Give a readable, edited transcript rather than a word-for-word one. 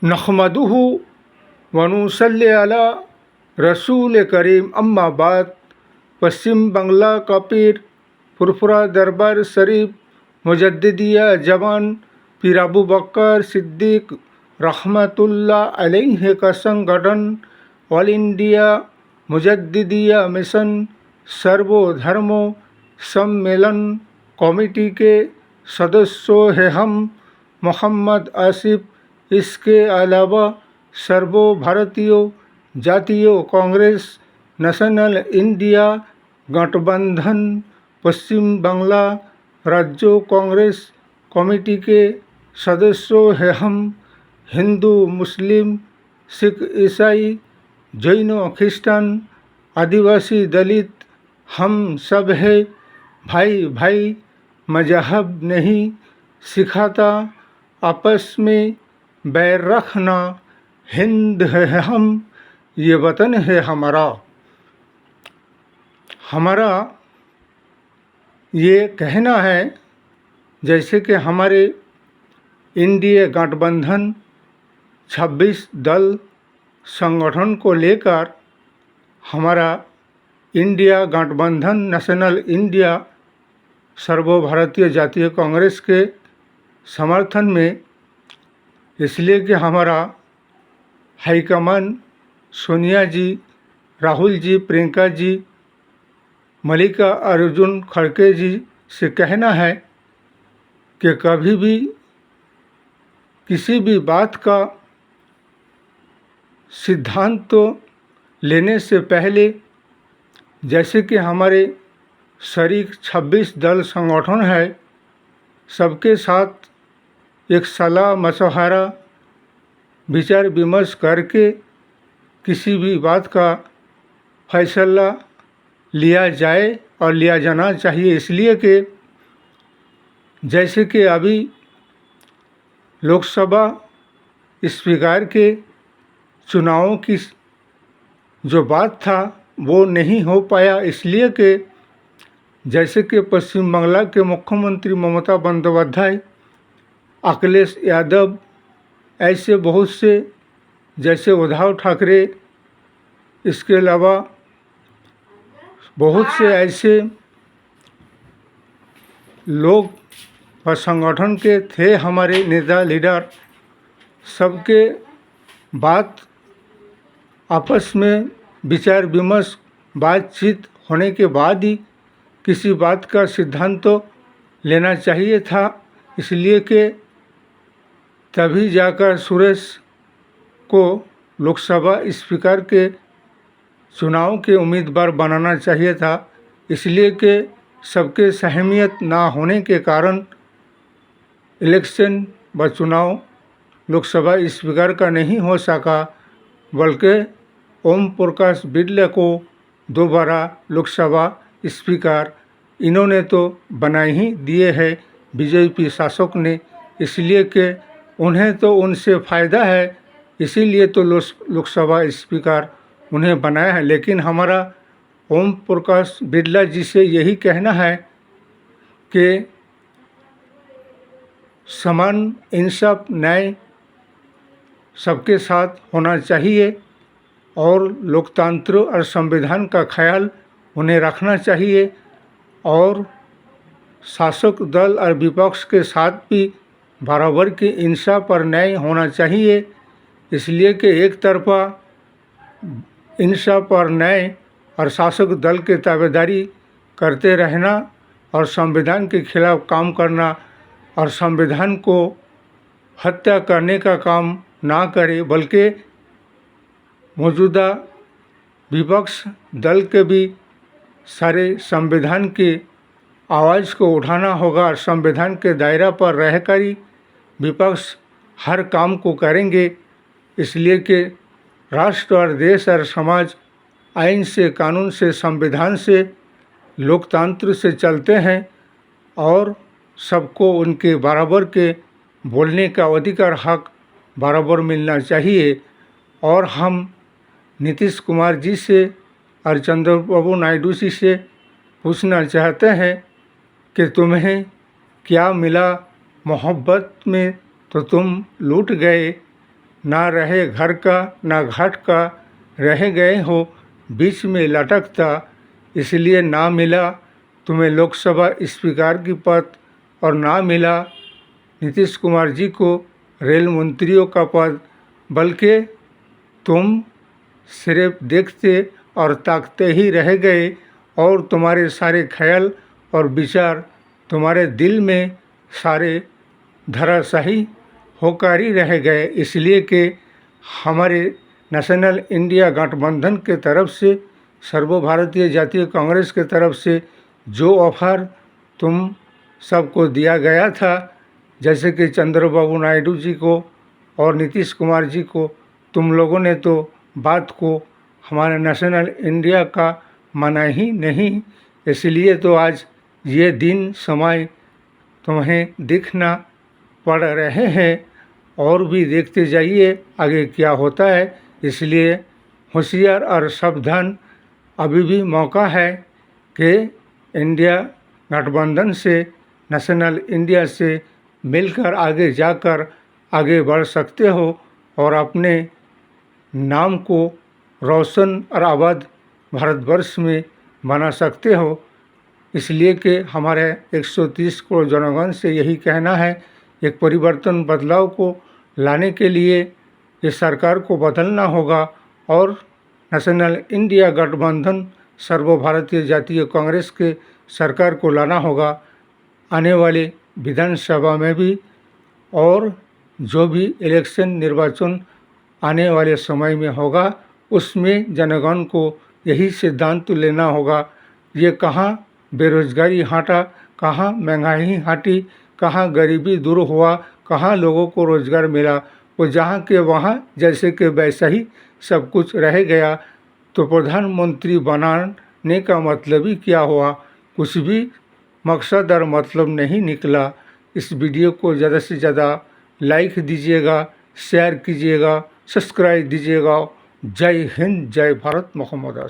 नहमदुहु व नुसल्ली अला रसूल करीम अम्मा बाद। पश्चिम बंगला का पीर फुरफुरा दरबार शरीफ मुजद्दिदिया जवान पीर अबू बकर सिद्दीक रहमतुल्लाह अलैहि का संगठन ऑल इंडिया मुजद्दिदिया मिशन सर्वधर्मों सम्मेलन कमेटी के सदस्यों हैं हम। मोहम्मद आसिफ, इसके अलावा सर्वभारतीय जातीय कांग्रेस, नेशनल इंडिया गठबंधन, पश्चिम बंगला राज्य कांग्रेस कमेटी के सदस्यों हैं हम। हिंदू, मुस्लिम, सिख, ईसाई, जैन, ख्रिस्टान, आदिवासी, दलित, हम सब है भाई भाई। मजहब नहीं सिखाता आपस में बैर रखना। हिंद है हम, ये वतन है हमारा। हमारा ये कहना है जैसे कि हमारे इंडिया गठबंधन 26 दल संगठन को लेकर हमारा इंडिया गठबंधन नेशनल इंडिया सर्वभारतीय जातीय कांग्रेस के समर्थन में, इसलिए कि हमारा हाईकमान सोनिया जी, राहुल जी, प्रियंका जी, मल्लिका अर्जुन खड़गे जी से कहना है कि कभी भी किसी भी बात का सिद्धांत तो लेने से पहले, जैसे कि हमारे शरीक 26 दल संगठन है, सबके साथ एक सलाह मशवरा विचार विमर्श करके किसी भी बात का फैसला लिया जाए और लिया जाना चाहिए। इसलिए कि जैसे कि अभी लोकसभा स्पीकर के चुनावों की जो बात था वो नहीं हो पाया, इसलिए कि जैसे कि पश्चिम बंगाल के मुख्यमंत्री ममता बंदोपाध्याय, अखिलेश यादव, ऐसे बहुत से, जैसे उद्धव ठाकरे, इसके अलावा बहुत से ऐसे लोग और संगठन के थे हमारे नेता लीडर, सबके बात आपस में विचार विमर्श बातचीत होने के बाद ही किसी बात का सिद्धांत तो लेना चाहिए था। इसलिए कि तभी जाकर सुरेश को लोकसभा स्पीकर के चुनाव के उम्मीदवार बनाना चाहिए था। इसलिए कि सबके सहमियत ना होने के कारण इलेक्शन व चुनाव लोकसभा स्पीकर का नहीं हो सका, बल्कि ओम प्रकाश बिरला को दोबारा लोकसभा स्पीकर इन्होंने तो बना ही दिए है बीजेपी शासक ने। इसलिए कि उन्हें तो उनसे फ़ायदा है, इसीलिए तो लोकसभा स्पीकर उन्हें बनाया है। लेकिन हमारा ओम प्रकाश बिरला जी से यही कहना है कि समान इंसाफ न्याय सबके साथ होना चाहिए और लोकतंत्र और संविधान का ख्याल उन्हें रखना चाहिए, और शासक दल और विपक्ष के साथ भी बराबर की इंसाफ और न्याय होना चाहिए। इसलिए कि एक तरफा इंसाफ और न्याय और शासक दल के ताबेदारी करते रहना और संविधान के खिलाफ काम करना और संविधान को हत्या करने का काम ना करे, बल्कि मौजूदा विपक्ष दल के भी सारे संविधान की आवाज़ को उठाना होगा और संविधान के दायरा पर रहकर ही विपक्ष हर काम को करेंगे। इसलिए कि राष्ट्र और देश और समाज आइन से, कानून से, संविधान से, लोकतंत्र से चलते हैं और सबको उनके बराबर के बोलने का अधिकार, हक बराबर मिलना चाहिए। और हम नीतीश कुमार जी से और चंद्रबाबू नायडू जी से पूछना चाहते हैं कि तुम्हें क्या मिला मोहब्बत में, तो तुम लूट गए, ना रहे घर का ना घाट का, रह गए हो बीच में लटकता। इसलिए ना मिला तुम्हें लोकसभा स्पीकर की पद और ना मिला नीतीश कुमार जी को रेल मंत्रियों का पद, बल्कि तुम सिर्फ देखते और ताकते ही रह गए और तुम्हारे सारे ख्याल और विचार तुम्हारे दिल में सारे धराशायी होकर ही रह गए। इसलिए कि हमारे नेशनल इंडिया गठबंधन के तरफ से, सर्वभारतीय जातीय कांग्रेस के तरफ से जो ऑफर तुम सबको दिया गया था, जैसे कि चंद्रबाबू नायडू जी को और नीतीश कुमार जी को, तुम लोगों ने तो बात को हमारे नेशनल इंडिया का माना ही नहीं। इसलिए तो आज ये दिन समय तुम्हें दिखना पड़ रहे हैं और भी देखते जाइए आगे क्या होता है। इसलिए होशियार और सावधान, अभी भी मौका है कि इंडिया गठबंधन से, नेशनल इंडिया से मिलकर आगे जाकर आगे बढ़ सकते हो और अपने नाम को रोशन और आबाद भारतवर्ष में बना सकते हो। इसलिए कि हमारे 130 करोड़ जनगण से यही कहना है, एक परिवर्तन बदलाव को लाने के लिए इस सरकार को बदलना होगा और नेशनल इंडिया गठबंधन सर्वभारतीय जातीय कांग्रेस के सरकार को लाना होगा। आने वाले विधानसभा में भी और जो भी इलेक्शन निर्वाचन आने वाले समय में होगा, उसमें जनगण को यही सिद्धांत लेना होगा। ये कहाँ बेरोजगारी हटा, कहाँ महंगाई हटी, कहाँ गरीबी दूर हुआ, कहाँ लोगों को रोजगार मिला। वो जहाँ के वहाँ जैसे कि वैसा ही सब कुछ रह गया। तो प्रधानमंत्री बनाने का मतलब ही क्या हुआ? कुछ भी मकसद और मतलब नहीं निकला। इस वीडियो को ज़्यादा से ज़्यादा लाइक दीजिएगा, शेयर कीजिएगा, सब्सक्राइब दीजिएगा। जय हिंद, जय भारत, मोहम्मद।